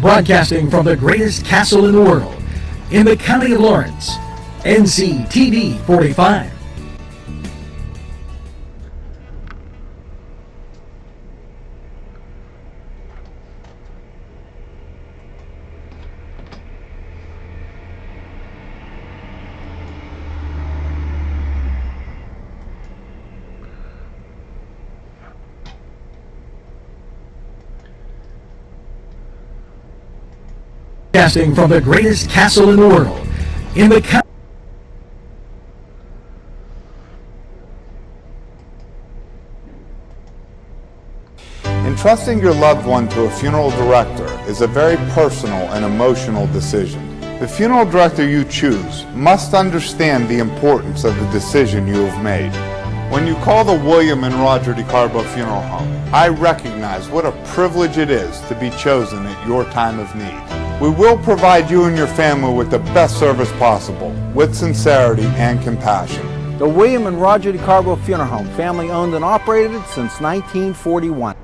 Broadcasting from the greatest castle in the world, in the county of Lawrence, NCTV45. Broadcasting from the greatest castle in the world, in the county. Entrusting your loved one to a funeral director is a very personal and emotional decision. The funeral director you choose must understand the importance of the decision you have made. When you call the William and Roger DeCarbo Funeral Home, I recognize what a privilege it is to be chosen at your time of need. We will provide you and your family with the best service possible, with sincerity and compassion. The William and Roger DeCarbo Funeral Home, family owned and operated since 1941.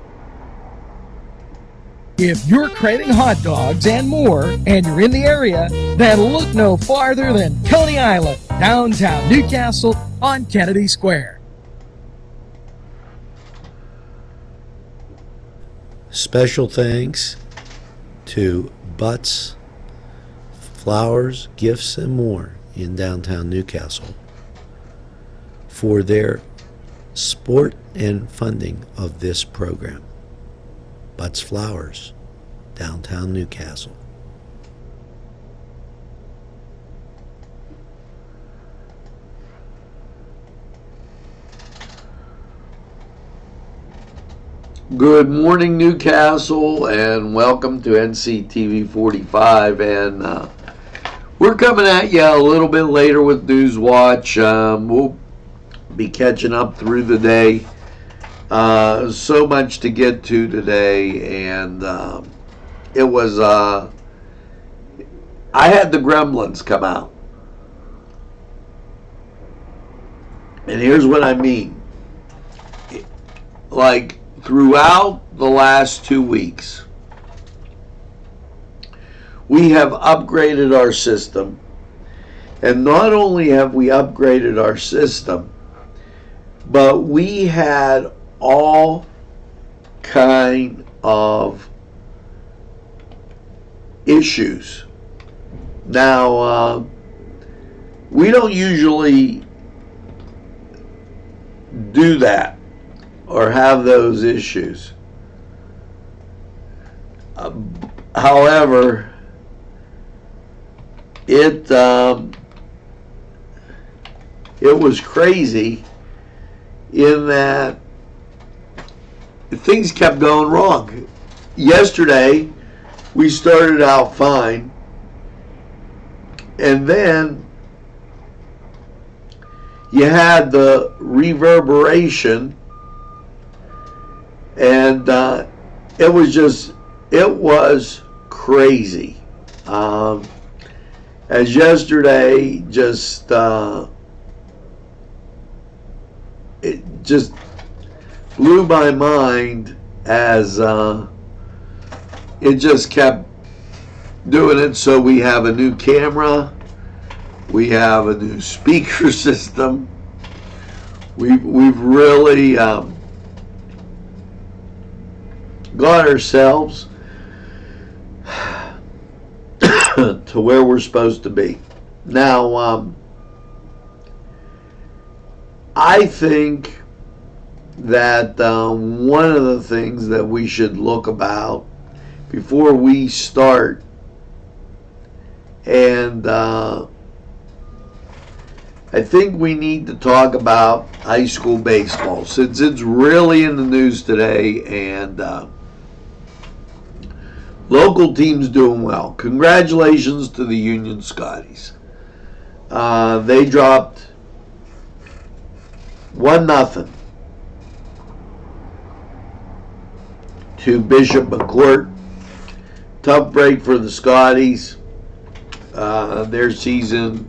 If you're craving hot dogs and more, and you're in the area, then look no farther than Coney Island, downtown Newcastle on Kennedy Square. Special thanks to Butts, Flowers, Gifts, and More in downtown Newcastle for their support and funding of this program. Butts Flowers, downtown Newcastle. Good morning, Newcastle, and welcome to NCTV45. And we're coming at you a little bit later with NewsWatch. We'll be catching up through the day. So much to get to today, and it was I had the gremlins come out, and here's what I mean. Like, throughout the last 2 weeks, we have upgraded our system, and not only have we upgraded our system, but we had all kind of issues. Now, we don't usually do that or have those issues. However, it was crazy in that things kept going wrong. Yesterday, we started out fine, and then you had the reverberation, and it was crazy. As yesterday it just blew my mind as it just kept doing it. So we have a new camera, we have a new speaker system. We've really got ourselves to where we're supposed to be. Now, I think that one of the things that we should look about before we start, and I think we need to talk about high school baseball, since it's really in the news today, and local teams doing well. Congratulations to the Union Scotties. They dropped 1-0 to Bishop McCourt. Tough break for the Scotties. Their season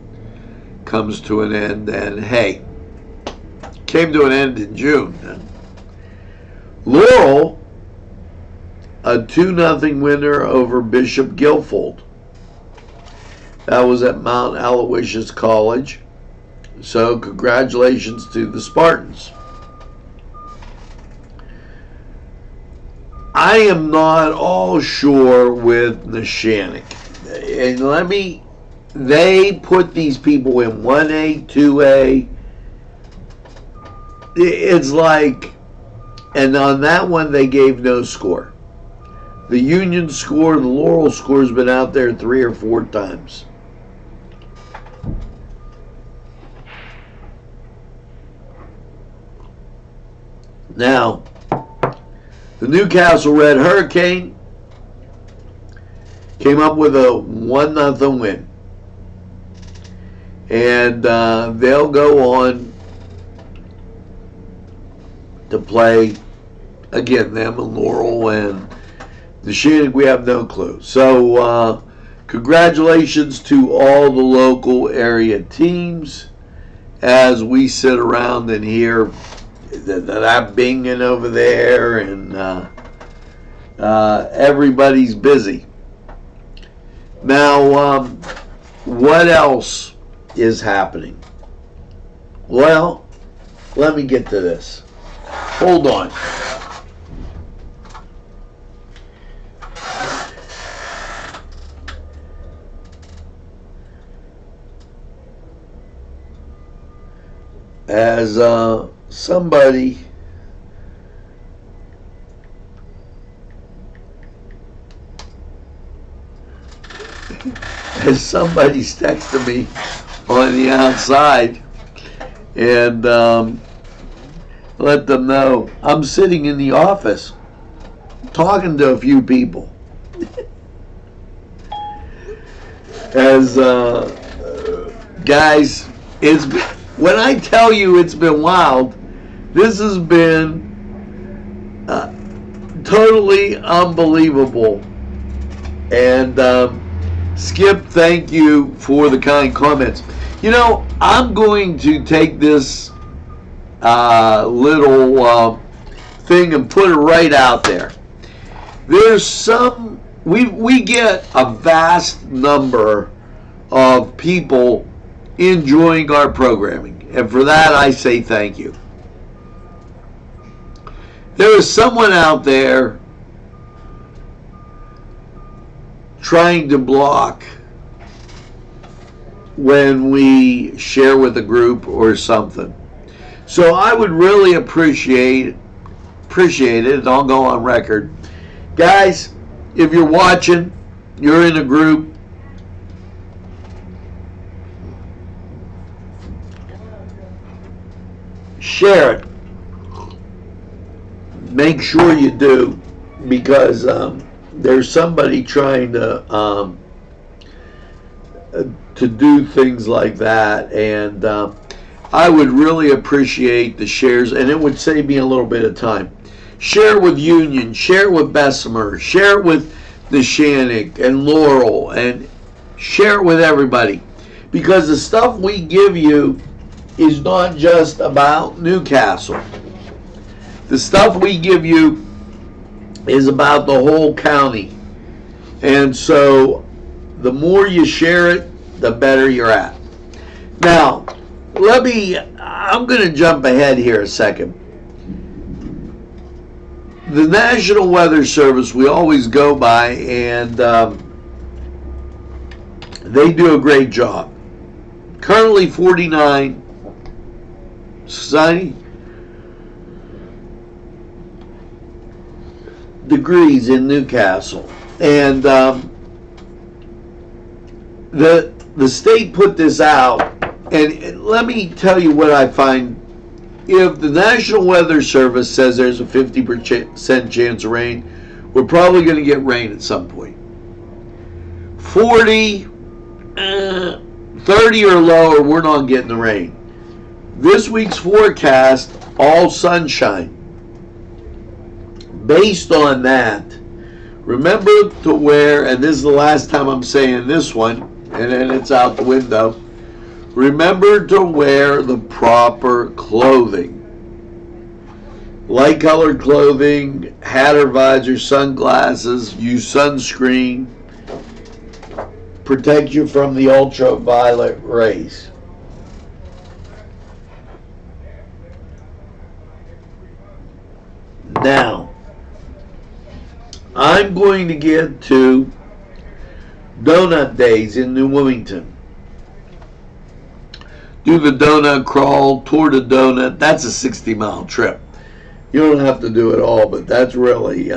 comes to an end, and hey, came to an end in June. Laurel a 2-0 winner over Bishop Guilford. That was at Mount Aloysius College. So congratulations to the Spartans. I am not all sure with Neshannock. And they put these people in 1A, 2A. It's like, and on that one they gave no score. The Union score, the Laurel score has been out there 3 or 4 times. Now, the Newcastle Red Hurricane came up with a 1-0 win. And they'll go on to play, again, them and Laurel and the Shinnig, we have no clue. So, congratulations to all the local area teams as we sit around and hear that binging over there, and everybody's busy. Now, what else is happening? Well, let me get to this. Hold on. As somebody's texting me on the outside, and let them know I'm sitting in the office talking to a few people. As guys, when I tell you it's been wild, this has been totally unbelievable. And Skip, thank you for the kind comments. You know, I'm going to take this little thing and put it right out there. There's some, we get a vast number of people enjoying our programming, and for that I say thank you. There is someone out there trying to block when we share with a group or something. So I would really appreciate it, and I'll go on record. Guys, if you're watching, you're in a group, share it. Make sure you do, because there's somebody trying to do things like that, and I would really appreciate the shares, and it would save me a little bit of time. Share with Union, share with Bessemer, share with Neshannock and Laurel, and share it with everybody, because the stuff we give you is not just about Newcastle. The stuff we give you is about the whole county. And so the more you share it, the better you're at. Now, I'm going to jump ahead here a second. The National Weather Service, we always go by, and they do a great job. Currently 49 sunny degrees in Newcastle, and the state put this out, and let me tell you what I find. If the National Weather Service says there's a 50% chance of rain, we're probably going to get rain at some point. 30 or lower, we're not getting the rain. This week's forecast, all sunshine. Based on that, remember to wear, and this is the last time I'm saying this one, and then it's out the window. Remember to wear the proper clothing. light colored clothing, hat or visor, sunglasses, use sunscreen, protect you from the ultraviolet rays. Now, I'm going to get to Donut Days in New Wilmington. Do the donut crawl, tour the donut. That's a 60-mile trip. You don't have to do it all, but that's really,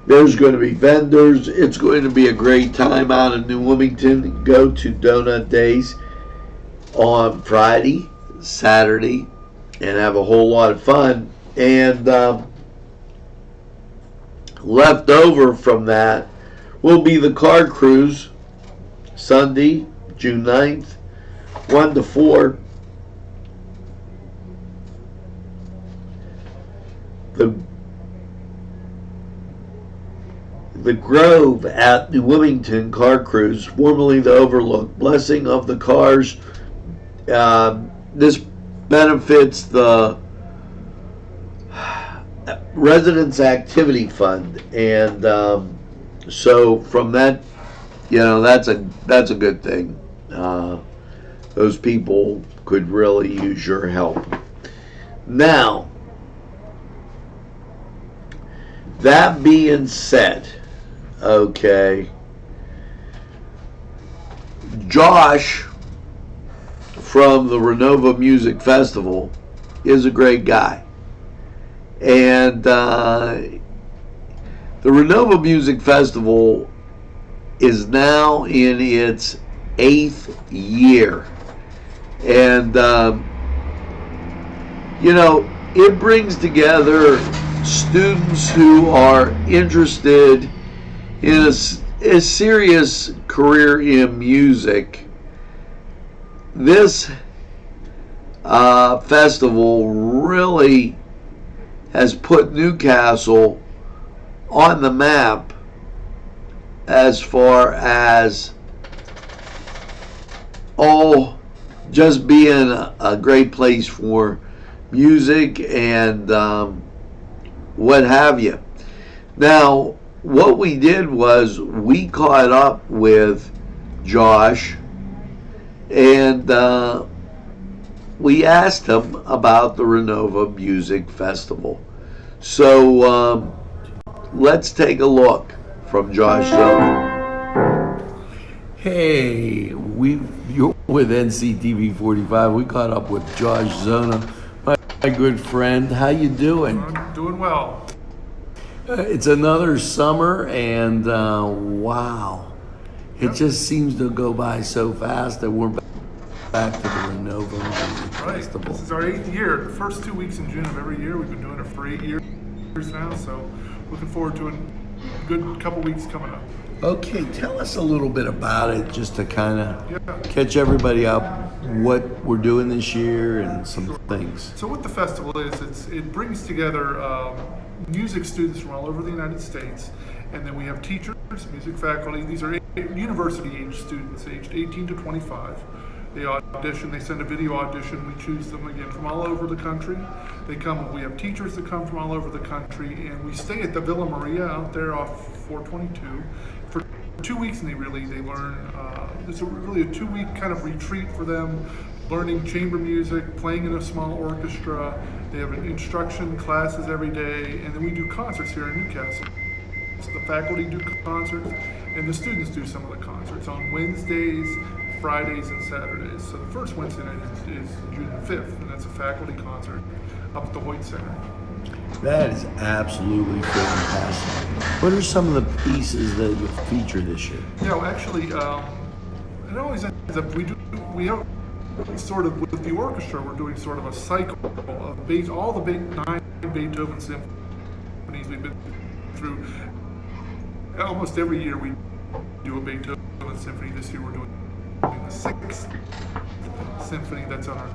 there's going to be vendors. It's going to be a great time out in New Wilmington. Go to Donut Days on Friday, Saturday, and have a whole lot of fun. And left over from that will be the car cruise, Sunday, June 9th, 1 to 4. The Grove at New Wilmington Car Cruise, formerly the Overlook. Blessing of the Cars. This benefits the Residents Activity Fund, and so from that, that's a good thing. Those people could really use your help. Now, that being said, okay, Josh from the Renova Music Festival is a great guy. And the Renova Music Festival is now in its 8th year. And, it brings together students who are interested in a serious career in music. This festival really has put Newcastle on the map as far as just being a great place for music and what have you. Now, what we did was we caught up with Josh and we asked him about the Renova Music Festival. So let's take a look from Josh Zona. Hey, you're with NCTV45. We caught up with Josh Zona, my good friend. How you doing? I'm doing well. It's another summer, and wow, it just seems to go by so fast that we're back to the Renova Music Festival. This is our 8th year. The first 2 weeks in June of every year. We've been doing it for 8 years now, so looking forward to a good couple weeks coming up. Okay, tell us a little bit about it, just to kind of catch everybody up, what we're doing this year and some things. So what the festival is, it brings together music students from all over the United States, and then we have teachers, music faculty. These are university-age students, aged 18 to 25. They audition, they send a video audition, we choose them again from all over the country. They come, we have teachers that come from all over the country, and we stay at the Villa Maria out there off 422 for 2 weeks, and they learn, it's really a 2-week kind of retreat for them, learning chamber music, playing in a small orchestra. They have instruction classes every day, and then we do concerts here in Newcastle. So the faculty do concerts, and the students do some of the concerts on Wednesdays, Fridays, and Saturdays. So the first Wednesday night is June the 5th, and that's a faculty concert up at the Hoyt Center. That is absolutely fantastic. What are some of the pieces that you feature this year? Actually, it always ends up, we have sort of, with the orchestra, we're doing sort of a cycle of all the 9 Beethoven symphonies we've been through. Almost every year we do a Beethoven symphony. This year we're doing the 6th symphony that's on our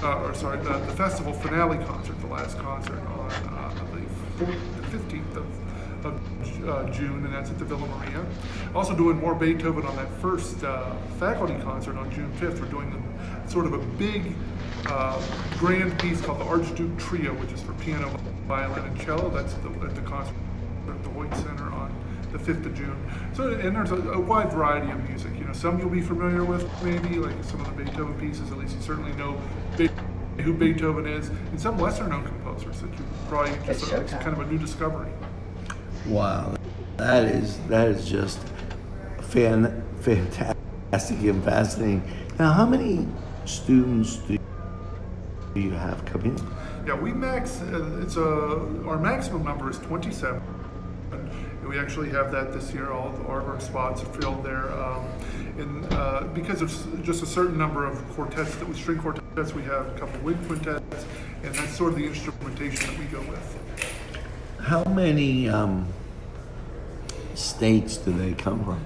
the festival finale concert, the last concert on the 15th June, and that's at the Villa Maria. Also doing more Beethoven on that first faculty concert on June 5th. We're doing sort of a big grand piece called the Archduke Trio, which is for piano, violin, and cello. That's at the concert at the Hoyt Center on the 5th of June. So, and there's a wide variety of music. Some you'll be familiar with, maybe, like some of the Beethoven pieces. At least you certainly know who Beethoven is, and some lesser-known composers that you probably it's kind of a new discovery. Wow, that is just fantastic and fascinating. Now, how many students do you have come in? Yeah, we max. Our maximum number is 27. We actually have that this year. All of our spots are filled there, and because of just a certain number of quartets string quartets, we have a couple of wind quintets, and that's sort of the instrumentation that we go with. How many states do they come from?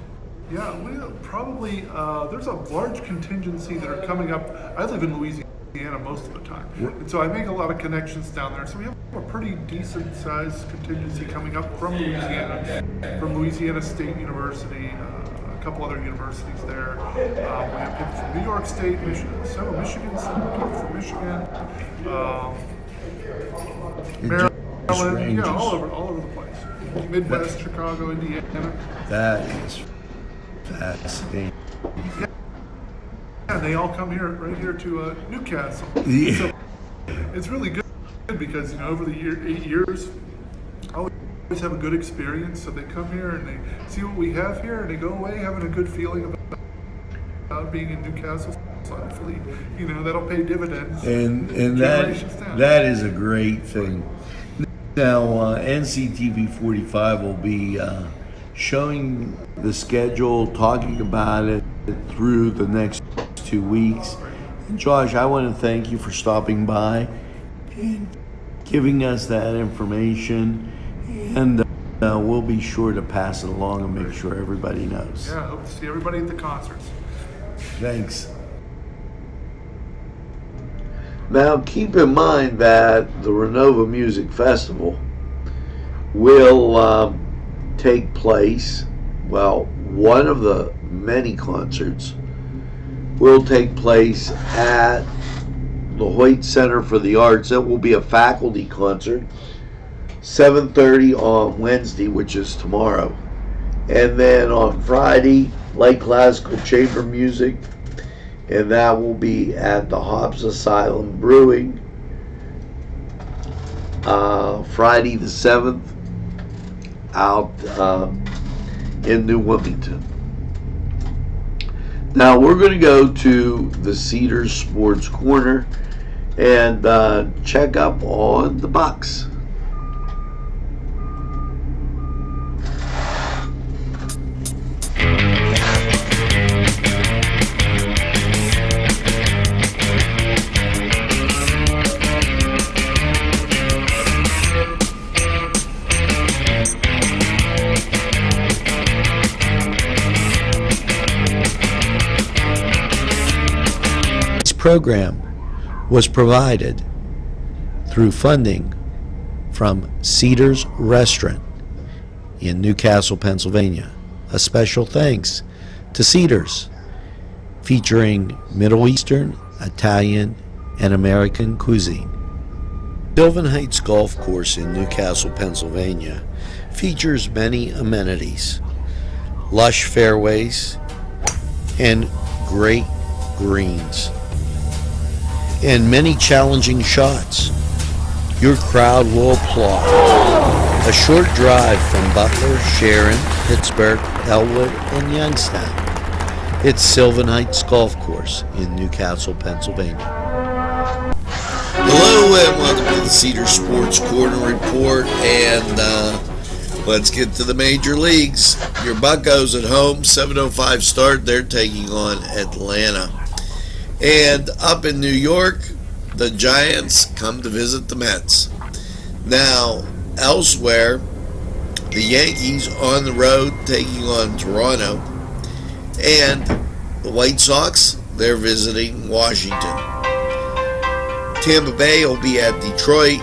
Yeah, we probably there's a large contingency that are coming up. I live in Louisiana most of the time, and so I make a lot of connections down there. So we have a pretty decent sized contingency coming up from Louisiana State University, a couple other universities there. We have people from New York State, several Michigan, some people from Michigan, Maryland, all over the place. Midwest, Chicago, Indiana. That is fascinating. Yeah, they all come right here to Newcastle. Yeah. So it's really good because over the 8 years, I always have a good experience. So they come here and they see what we have here, and they go away having a good feeling about being in Newcastle. So hopefully, that'll pay dividends. And that is a great thing. Now, NCTV45 will be showing the schedule, talking about it through the next 2 weeks. And Josh, I want to thank you for stopping by and giving us that information. And we'll be sure to pass it along and make sure everybody knows. Yeah, I hope to see everybody at the concerts. Thanks. Now, keep in mind that the Renova Music Festival will take place, one of the many concerts will take place at the Hoyt Center for the Arts. It will be a faculty concert, 7:30 on Wednesday, which is tomorrow. And then on Friday, light classical chamber music, and that will be at the Hobbs Asylum Brewing, Friday the 7th, out in New Wilmington. Now we're going to go to the Cedars Sports Corner and check up on the Bucks. Program was provided through funding from Cedars Restaurant in Newcastle, Pennsylvania. A special thanks to Cedars, featuring Middle Eastern, Italian, and American cuisine. Sylvan Heights Golf Course in Newcastle, Pennsylvania features many amenities, lush fairways, and great greens, and many challenging shots. Your crowd will applaud. A short drive from Butler, Sharon, Pittsburgh, Elwood, and Youngstown. It's Sylvan Heights Golf Course in Newcastle, Pennsylvania. Hello and welcome to the Cedar Sports Corner Report, and let's get to the major leagues. Your Buccos at home, 7:05 start. They're taking on Atlanta. And up in New York, the Giants come to visit the Mets. Now, elsewhere, the Yankees on the road taking on Toronto. And the White Sox, they're visiting Washington. Tampa Bay will be at Detroit.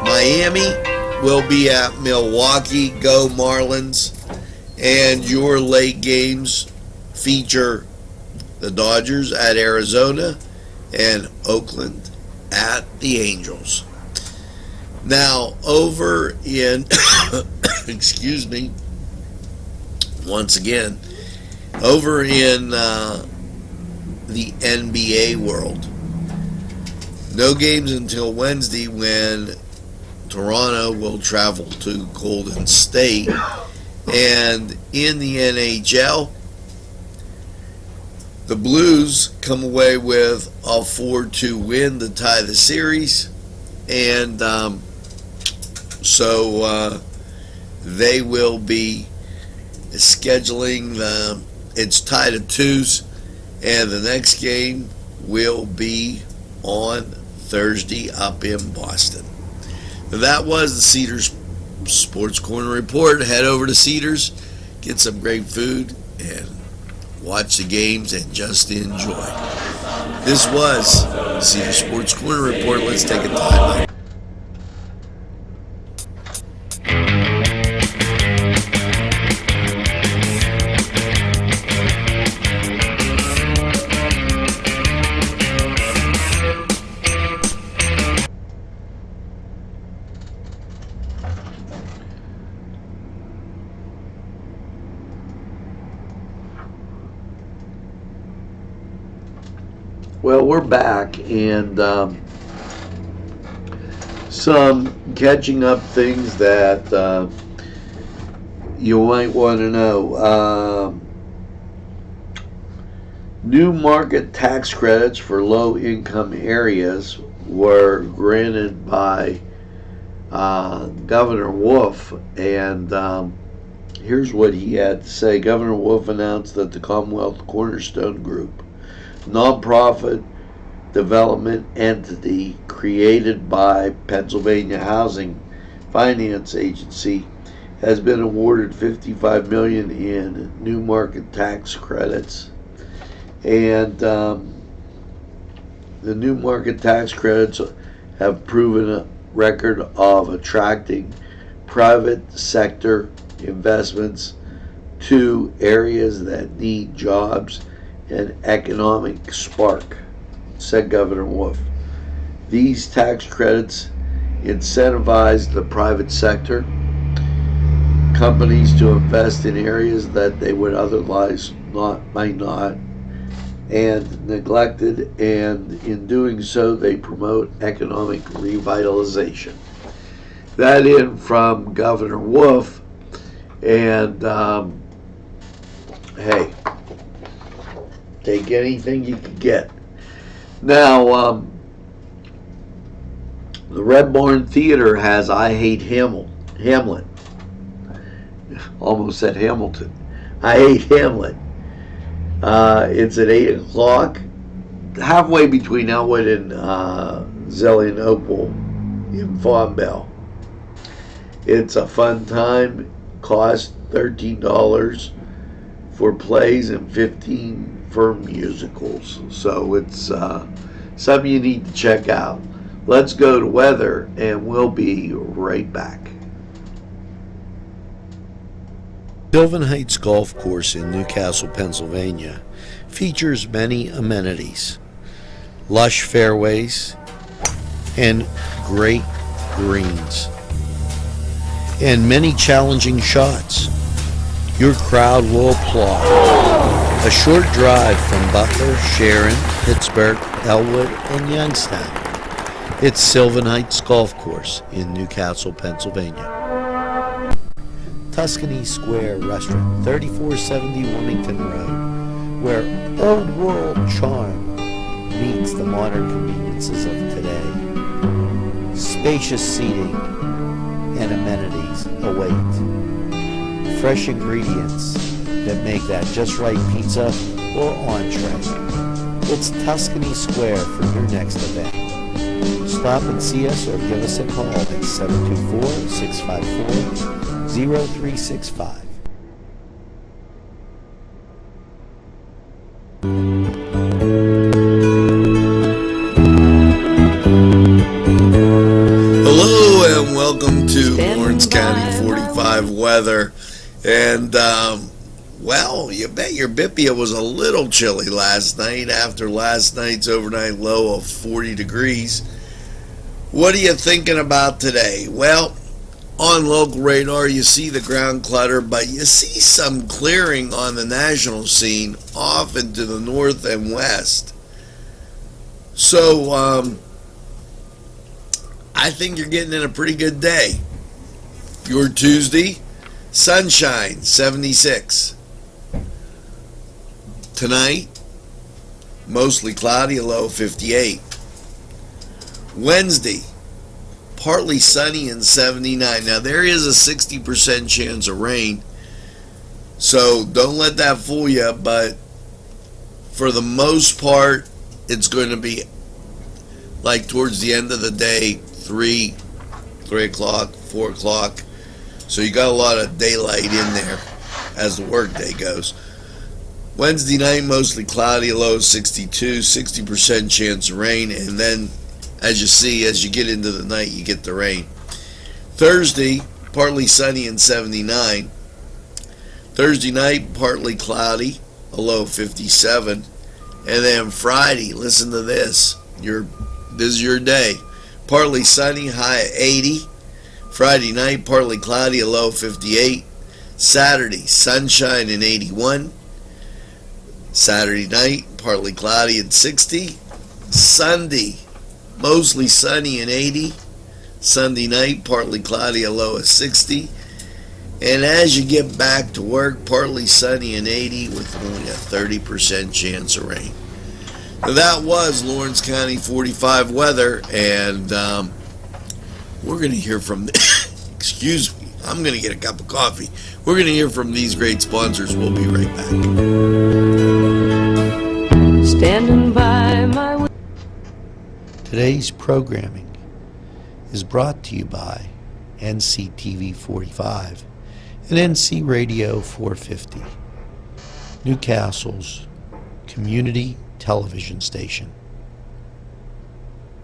Miami will be at Milwaukee. Go Marlins. And your late games feature the Dodgers at Arizona and Oakland at the Angels. Now, over in, excuse me, once again, over in the NBA world, no games until Wednesday when Toronto will travel to Golden State. And in the NHL, the Blues come away with a 4-2 win to tie the series. And so they will be scheduling it's tied at 2s, and the next game will be on Thursday up in Boston. That was the Cedars Sports Corner Report. Head over to Cedars, get some great food, and watch the games and just enjoy. This was the Cedars Sports Corner Report. Let's take a time out. Well, we're back, and some catching up things that you might want to know. New market tax credits for low-income areas were granted by Governor Wolf, and here's what he had to say. Governor Wolf announced that the Commonwealth Cornerstone Group, nonprofit development entity created by Pennsylvania Housing Finance Agency, has been awarded $55 million in new market tax credits. And the new market tax credits have proven a record of attracting private sector investments to areas that need jobs and economic spark, said Governor Wolf. These tax credits incentivize the private sector, companies to invest in areas that they would otherwise might not, and neglected, and in doing so they promote economic revitalization. That in from Governor Wolf, and hey, take anything you can get. Now, the Red Barn Theater has I Hate Hamlet. Almost said Hamilton. I Hate Hamlet. It's at 8 o'clock, halfway between Elwood and Zelienople in Farmville. It's a fun time. Cost $13 for plays and $15 for musicals. So it's something you need to check out. Let's go to weather, and we'll be right back. Sylvan Heights Golf Course in Newcastle, Pennsylvania features many amenities, lush fairways, and great greens, and many challenging shots. Your crowd will applaud. A short drive from Butler, Sharon, Pittsburgh, Elwood, and Youngstown. It's Sylvan Heights Golf Course in Newcastle, Pennsylvania. Tuscany Square Restaurant, 3470 Wilmington Road, where old world charm meets the modern conveniences of today. Spacious seating and amenities await. Fresh ingredients that make that just right pizza or entree. It's Tuscany Square for your next event. Stop and see us or give us a call at 724-654-0365. Welcome to Lawrence County 45 weather. And, well, you bet your Bippia was a little chilly last night after last night's overnight low of 40 degrees. What are you thinking about today? Well, on local radar, you see the ground clutter, but you see some clearing on the national scene off into the north and west. So, I think you're getting in a pretty good day. Your Tuesday, sunshine, 76. Tonight, mostly cloudy, a low of 58. Wednesday, partly sunny and 79. Now, there is a 60% chance of rain, so don't let that fool you, but for the most part, it's going to be like towards the end of the day, 3 o'clock, 4 o'clock. So you got a lot of daylight in there as the workday goes. Wednesday night, mostly cloudy, a low of 62, 60% chance of rain. And then, as you see, as you get into the night, you get the rain. Thursday, partly sunny and 79. Thursday night, partly cloudy, a low of 57. And then Friday, listen to this. This is your day. Partly sunny, high at 80. Friday night, partly cloudy, a low of 58. Saturday, sunshine and 81. Saturday night, partly cloudy and 60. Sunday, mostly sunny and 80. Sunday night, partly cloudy, a low of 60. And as you get back to work, partly sunny and 80 with only a 30% chance of rain. Now that was Lawrence County 45 weather, and we're going to hear from, excuse me, I'm going to get a cup of coffee. We're going to hear from these great sponsors. We'll be right back. Standing by my... Today's programming is brought to you by NCTV45 and NC Radio 450, Newcastle's community television station.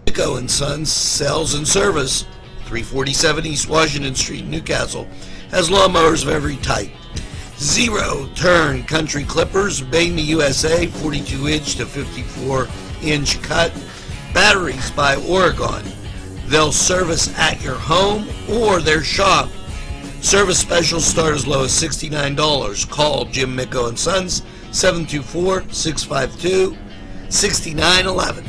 Nico and Sons Sales and Service, 347 East Washington Street, Newcastle, has lawnmowers of every type. Zero-turn country clippers, made in the USA, 42-inch to 54-inch cut. Batteries by Oregon. They'll service at your home or their shop. Service specials start as low as $69. Call Jim Micco and Sons, 724-652-6911.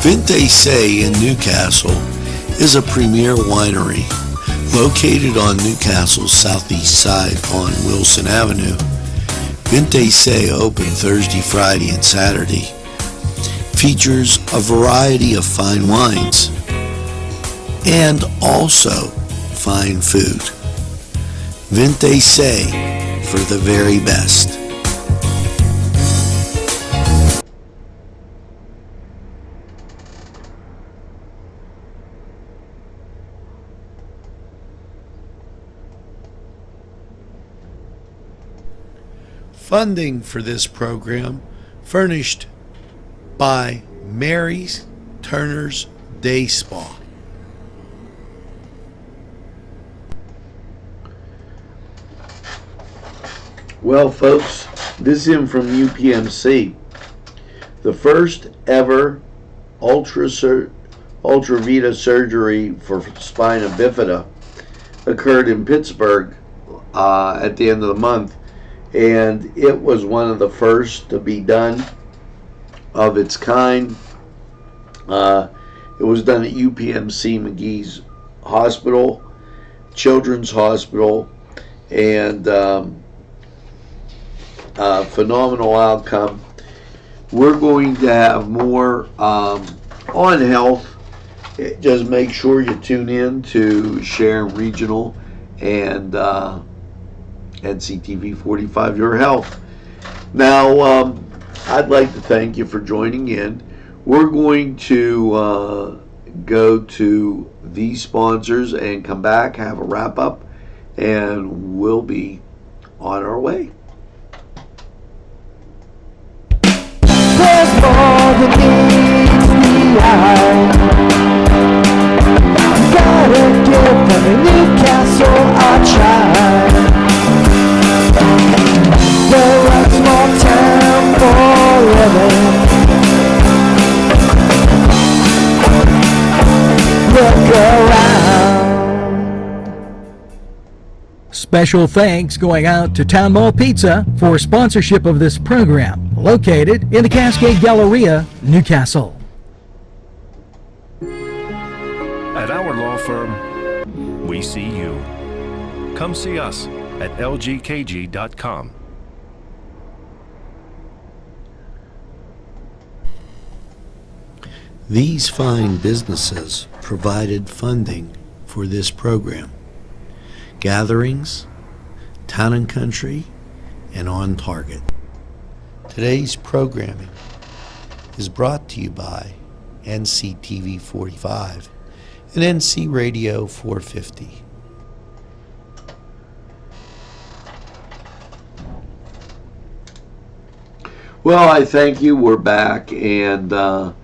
Vinte Say in Newcastle is a premier winery located on Newcastle's southeast side on Wilson Avenue. Vinte Say open Thursday, Friday, and Saturday. Features a variety of fine wines and also fine food. Vinte Say for the very best. Funding for this program furnished by Mary's Turner's Day Spa. Well, folks, this is from UPMC. The first ever Ultravita surgery for spina bifida occurred in Pittsburgh at the end of the month, and it was one of the first to be done of its kind. It was done at UPMC McGee's Hospital, Children's Hospital, and phenomenal outcome. We're going to have more on health. Just make sure you tune in to Sharon Regional and NCTV45 Your Health. Now, I'd like to thank you for joining in. We're going to go to these sponsors and come back, have a wrap up, and we'll be on our way. There's more eye. Gotta give them in Newcastle a try. They're a small town for living. Look around. Special thanks going out to Town Mall Pizza for sponsorship of this program, located in the Cascade Galleria, Newcastle. At our law firm, we see you. Come see us at lgkg.com. These fine businesses provided funding for this program. Gatherings, Town and Country, and On Target. Today's programming is brought to you by NCTV45 and NC Radio 450. Well, I thank you. We're back, and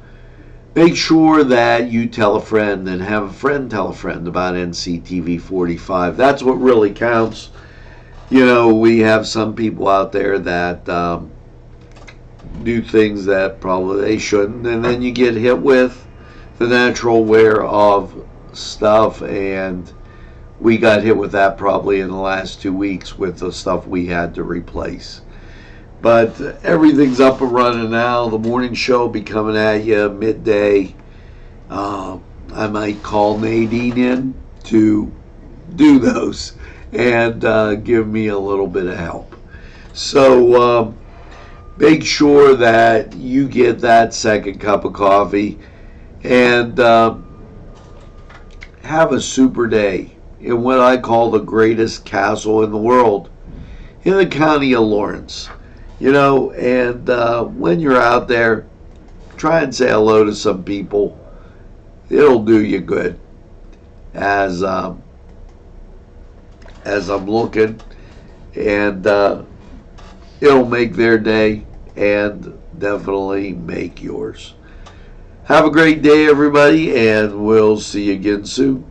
make sure that you tell a friend and have a friend tell a friend about NCTV45. That's what really counts. You know, we have some people out there that do things that probably they shouldn't, and then you get hit with the natural wear of stuff, and we got hit with that probably in the last 2 weeks with the stuff we had to replace. But everything's up and running now. The morning show will be coming at you midday. I might call Nadine in to do those and give me a little bit of help. So make sure that you get that second cup of coffee and have a super day in what I call the greatest castle in the world, in the county of Lawrence. You know, and when you're out there, try and say hello to some people. It'll do you good. As I'm looking, and it'll make their day and definitely make yours. Have a great day, everybody, and we'll see you again soon.